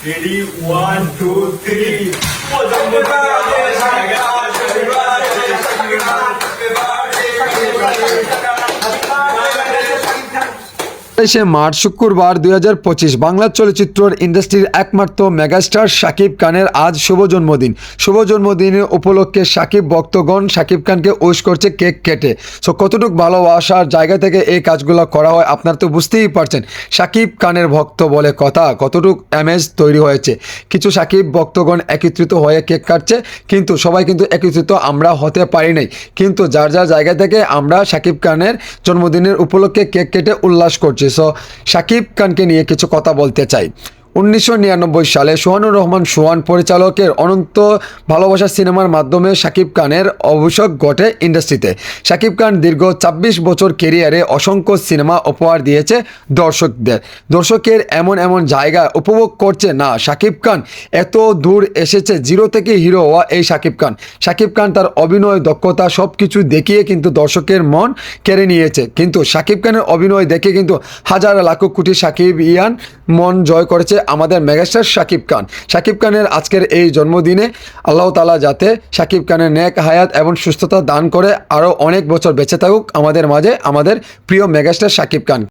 Ready, 1, 2, 3. Happy birthday, Sagar. Happy birthday, Sagar. Happy birthday, happy birthday, Sagar. Happy birthday, Sagar. 27 March শুক্রবার 2025 বাংলা চলচ্চিত্র ইন্ডাস্ট্রির একমাত্র megastar Shakib খানের আজ শুভ জন্মদিন। শুভ জন্মদিনের উপলক্ষে শাকিব ভক্তগণ শাকিব খানকে উইশ করছে কেক কেটে। সো কতটুকু ভালোবাসার জায়গা থেকে এই কাজগুলো করা হয় আপনারা তো বুঝতেই পারছেন। শাকিব খানের ভক্ত বলে কথা, কতটুকু অ্যামেজ তৈরি হয়েছে। কিছু শাকিব ভক্তগণ একত্রিত হয়ে কেক কাটছে, কিন্তু সবাই কিন্তু একত্রিত আমরা হতে পারি নাই। কিন্তু যার যার জায়গা থেকে আমরা শাকিব খানের জন্মদিনের উপলক্ষে কেক কেটে উল্লাস করছি। সো শাকিব খানকে নিয়ে কিছু কথা বলতে চাই। 1999 সালে সোহানুর রহমান সোহান পরিচালকের অনন্ত ভালোবাসা সিনেমার মাধ্যমে শাকিব খানের অভিষেক ঘটে ইন্ডাস্ট্রিতে। শাকিব খান দীর্ঘ 26 বছর ক্যারিয়ারে অসংখ্য সিনেমা উপহার দিয়েছে দর্শকদের। দর্শকের এমন এমন জায়গা উপভোগ করছে না শাকিব খান এত দূর এসেছে, জিরো থেকে হিরো হওয়া এই শাকিব খান। শাকিব খান তার অভিনয় দক্ষতা সব কিছু দেখিয়ে কিন্তু দর্শকের মন কেড়ে নিয়েছে। কিন্তু শাকিব খানের অভিনয় দেখে কিন্তু হাজার লাখ কোটি শাকিব ইয়ান মন জয় করেছে আমাদের মেগাস্টার শাকিব খান। শাকিব খানের আজকের এই জন্মদিনে আল্লাহ তাআলা যাতে শাকিব খানের নেক হায়াত এবং সুস্থতা দান করে আরও অনেক বছর বেঁচে থাকুক আমাদের মাঝে আমাদের প্রিয় মেগাস্টার শাকিব খান।